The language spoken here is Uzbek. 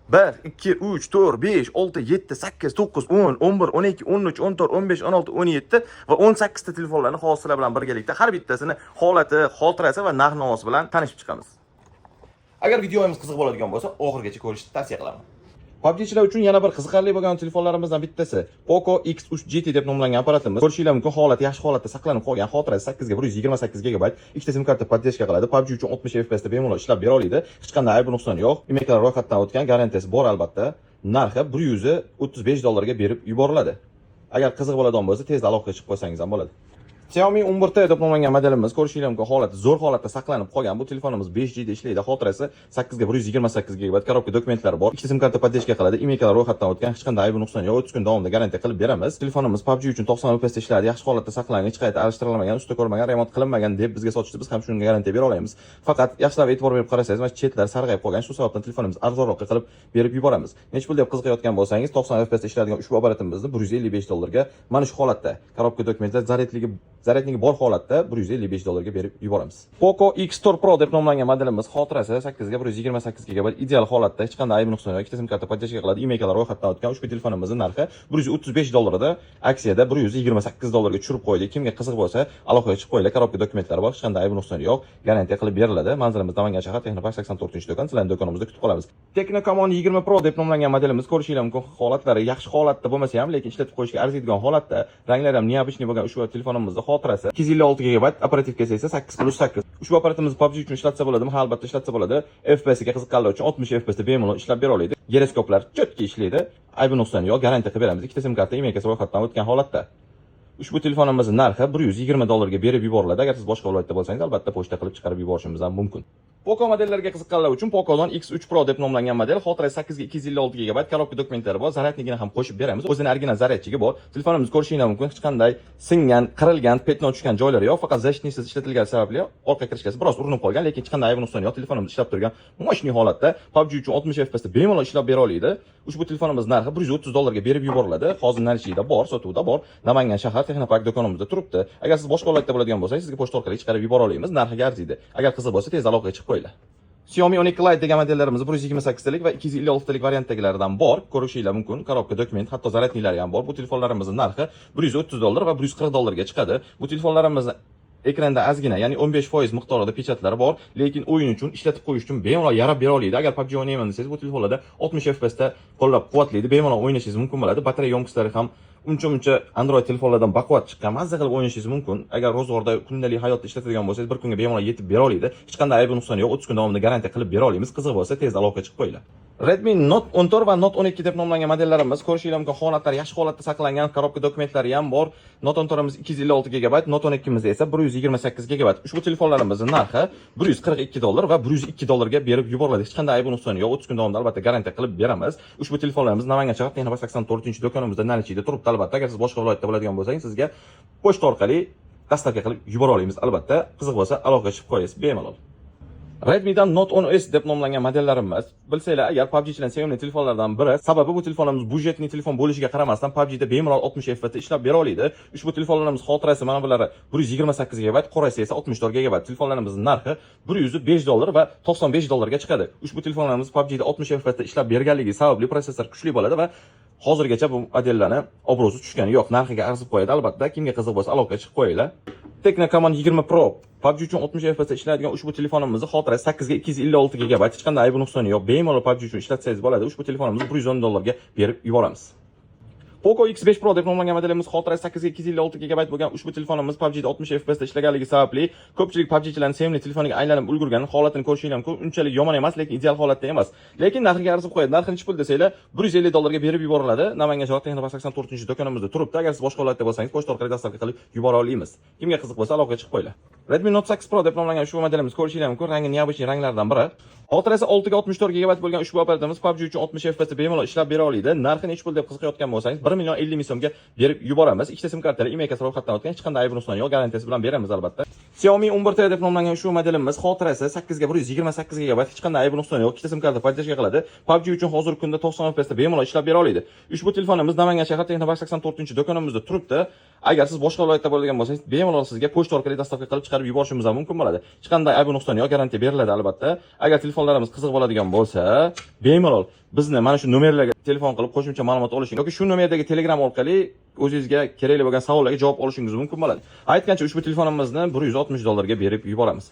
1, 2, 3, 4, 5, 6, 7, 8, 9, 10, 11, 12, 13, 14, 15, 16, 17 va 18 ta telefonlarni hozir sizlar bilan birgalikda har bittasini holati, xotirasi va narx-navosi bilan tanishib chiqamiz. Agar videomiz qiziq bo'ladigan bo'lsa, oxirigacha ko'rishni tavsiya qilaman. PUBG'chilar uchun yana bir qiziqarli bo'lgan telefonlarimizdan bittasi Poco X3 GT deb nomlangan apparatimiz. Ko'rishinglar mumkin, holati yaxshi holatda saqlanib qolgan, xotirasi 8 ga 128 GB, ikkita sim karta podдержка qiladi. PUBG uchun 60 FPS da bemalol ishlab bera oladi. Hech qanday aybi nuqsoni yo'q. Imeklar ro'yxatdan o'tgan, garantiyasi bor albatta. Narxi $135 ga berib yuboriladi. Agar qiziq bo'ladigan bo'lsa, tezda aloqaga chiqib qo'ysangiz ham bo'ladi. Xiaomi 11T deb nomlangan modelimiz. Ko'rishinglar mumkin, holati zo'r holatda saqlanib qolgan. Bu telefonimiz 5G da ishlaydi. Xotirasi 8 ga 128 GB, korobka dokumentlari bor. Ikkita sim karta podдержка qiladi. Imeklar ro'yxatdan o'tgan, hech qanday aybi nuqsoni yo'q. 30 kun davomida garantiya qilib beramiz. Telefonimiz PUBG uchun 90 FPS da ishlaydi. Yaxshi holatda saqlangan, hech qayta alishtirilmagan, usta ko'rmagan, remont qilinmagan deb bizga sotishdi. Biz ham shunga garantiya bera olamiz. Faqat yaxshilab e'tibor berib qarasangiz, mana chetlar sarg'ayib qolgan. Shu sababdan telefonimiz arzonroqqa qilib berib yuboramiz. Nech pul deb qiziqayotgan bo'lsangiz, 90 FPS da ishlaydigan ushbu apparatimizni $155 ga mana shu holatda, korobka dokumentlar zaryadligi bor holatda $155 ga berib yuboramiz. Poco X4 Pro deb nomlangan modelimiz. Xotirasi 8 ga 128 GB, ideal holatda, hech qanday aybi nuqsoni yo'q. Ikkita sim karta podдержка qiladi. Imekalar ro'yxatdan o'tgan. Ushbu telefonimizning narxi $135 da, aksiyada $128 ga tushirib qo'ydik. Kimga qiziq bo'lsa, aloqaga chiqib qo'yinglar. Korobka dokumentlari bor, hech qanday aybi nuqsoni yo'q. Garantiya qilib beriladi. Manzilimiz Namangan shahar, Texnopark 84-do'kon. Sizlarning do'konimizda kutib qolamiz. Tecnocomon 20 Pro deb nomlangan modelimiz. Ko'rishinglar mumkin, holatlari yaxshi holatda bo'lmasa ham, lekin ishlatib qo'yishga arziydigan holatda. Ranglari ham neobычный bo'lgan ushbu telefonimizning xotirasi 256 GB, operativkasi esa 8+8. Ushbu apparatimizni PUBG uchun ishlatsa bo'ladimi? Ha, albatta ishlatsa bo'ladi. FPS ga qiziqqanlar uchun 60 FPS da bemalol ishlab bera oladi. Giroskoplar cho'tka ishlaydi. Aybi nuqsoni yo'q, garantiya qilib beramiz. Ikkita sim karta imekasi ro'yxatdan o'tgan holatda. Ushbu telefonimizning narxi $120 ga berib yuboriladi. Agar siz boshqa viloyatda bo'lsangiz, albatta pochta qilib chiqarib yuborishimiz ham mumkin. Poco modellariga qiziqqanlar uchun Poco'dan X3 Pro deb nomlangan model. Xotirasi 8 ga 256 GB, korobka dokumentlari bor, zaryadligini ham qo'shib beramiz. O'zining original zaryadchigi bor. Telefonimiz ko'rishinglar mumkin, hech qanday singan, qirilgan, petno tushgan joylari yo'q. Faqat защитнийsiz ishlatilgani sababli orqa kirishkasi biroz urinib qolgan, lekin hech qanday aybi nuqsoni yo'q. Telefonimiz ishlab turgan, moshniy holatda PUBG uchun 60 FPS da bemalol ishlab bera oladi. Ushbu telefonimiz narxi $130 ga berib yuboriladi. Hozir nalishida bor, sotuvda bor. Namangan shahar, Texnopark do'konimizda turibdi. Agar siz boshqa viloyatda bo'ladigan bo'lsangiz, sizga pochta orqali chiqarib yubora olamiz. Narxiga arziydi. Agar qiziq bo'lsa, tez aloqaga chiqib qo'yinglar. Xiaomi 12 Lite degan modellarimiz 128 talik va 256 talik variantdagilaridan bor. Ko'rishinglar mumkin, korobka dokument, hatto zaryadliklari ham bor. Bu telefonlarimizning narxi $130 va $140 ga chiqadi. Bu telefonlarimizni ekranda ozgina, ya'ni 15% miqdorida pechatlari bor, lekin o'yin uchun ishlatib qo'yish uchun bemalol yarab bera oladi. Agar PUBG o'ynayman desangiz, bu telefonlarda 60 FPS da qo'llab-quvvatlaydi, bemalol o'ynashingiz mumkin bo'ladi. Batareya yo'mkislari ham uncha Android telefonlardan baquvvat chiqqan, mazza qilib o'ynashingiz mumkin. Agar ro'zg'orda, kundalik hayotda ishlatadigan bo'lsangiz, bir kunga bemalol yetib bera oladi. Hech qanday aybi nuqsoni yo'q. 30 kun davomida garantiya qilib bera olamiz. Qiziq bo'lsa, tezda aloqaga chiqib qo'yinglar. Redmi Note 14 va Note 12 deb nomlangan modellarimiz. Ko'rishinglar mumkin, holatlari yaxshi holatda saqlangan, korobka dokumentlari ham bor. Note 14imiz 256 GB, Note 12imiz esa 128 GB. Ushbu telefonlarimizning narxi $142 va $102 ga berib yuboriladi. Hech qanday aybi nuqsoni yo'q. 30 kun davomida albatta garantiya qilib beramiz. Ushbu telefonlarimiz Namangan shahar, Texnopark 84-do'konimizda nalichida turibdi albatta. Agar siz boshqa viloyatda bo'ladigan bo'lsangiz, sizga pochta orqali dostavka qilib yubora olamiz albatta. Qiziq bo'lsa, aloqaga chiqib qo'yasiz bemalol. Redmi'dan Note 10s deb nomlangan modellarimiz. Bilsanglar, agar PUBG'chilar sevimli telefonlardan biri, sababi bu telefonimiz budjetli telefon bo'lishiga qaramasdan PUBG'da bemalol 60 FPS da ishlab bera oladi. Ushbu telefonlarimiz xotirasi mana bular 128 GB, qorasi esa 64 GB. Telefonlarimizning narxi $105 va $95 ga chiqadi. Ushbu telefonlarimiz PUBG'da 60 FPS da ishlab berganligi sababli protsessor kuchli bo'ladi va hozirgacha bu modellarni obro'si tushgani yo'q. Narxiga arzib qo'yadi albatta. Kimga qiziq bo'lsa, aloqaga chiqib qo'yinglar. Tecnocomon 20 Pro PUBG uchun 60 FPS da ishlaydigan ushbu telefonimizni xotirasi 8 ga 256 GB, hech qanday aybi nuqsoni yo'q. Bemalol PUBG uchun ishlatsangiz bo'ladi. Ushbu telefonimizni $110 ga berib yuboramiz. Poco X5 Pro deb nomlangan modelimiz. Xotirasi 8 ga 256 GB bo'lgan ushbu telefonimiz PUBG da 60 FPS da ishlaganligi sababli ko'pchilik PUBG'chilarning sevimli telefoniga aylanib ulgurgan. Holatini ko'rishinglar mumkin, unchalik yomon emas, lekin ideal holatda emas. Lekin narxiga arzib qo'yadi. Narxi necha pul desanglar, $150 ga berib yuboriladi. Namangan shahar, Texnopark 84-do'konimizda turibdi. Agar siz boshqa viloyatda bo'lsangiz, pochta orqali dostavka qilib yubora olamiz. Kimga qiziq bo'lsa, aloqaga chiqib qo'yinglar. Redmi Note 8 Pro deb nomlangan ushbu modelimiz. Ko'rishinglar mumkin, rangi neobычный ranglardan biri. Xotirasi 6 ga 64 GB bo'lgan ushbu apparatimiz PUBG uchun 60 FPS da bemalol ishlab bera oladi. Narxi necha pul deb qiziqayotgan bo'lsangiz, 1,50 million so'mga berib yuboramiz. Ikkita sim kartalar imekasi ro'yxatdan o'tgan, hech qanday aybi nuqsoni yo'q, garantiyasi bilan beramiz albatta. Xiaomi 11T deb nomlangan ushbu modelimiz xotirasi 8 ga 128 GB, hech qanday aybi nuqsoni yo'q. Ikkita sim karta podдержка qiladi. PUBG uchun hozirgi kunda 90 FPS da bemalol ishlab bera oladi. Ushbu telefonimiz Namangan shahar Texnopark 84-do'konimizda turibdi. Agar siz boshqa viloyatda bo'ladigan bo'lsangiz, bemalol sizga pochta orqali dostavka qilib chiqarib yuborishimiz ham mumkin bo'ladi. Hech qanday aybi nuqsoni yo'q, garantiya beriladi albatta. Agar telefonlarimiz qiziq bo'ladigan bo'lsa, bemalol bizni mana shu nomerlarga telefon qilib qo'shimcha ma'lumot olishingiz yoki shu nomerdagi Telegram orqali o'zingizga kerakli bo'lgan savollarga javob olishingiz mumkin bo'ladi. Aytgancha ushbu telefonimizni $160 ga berib yuboramiz.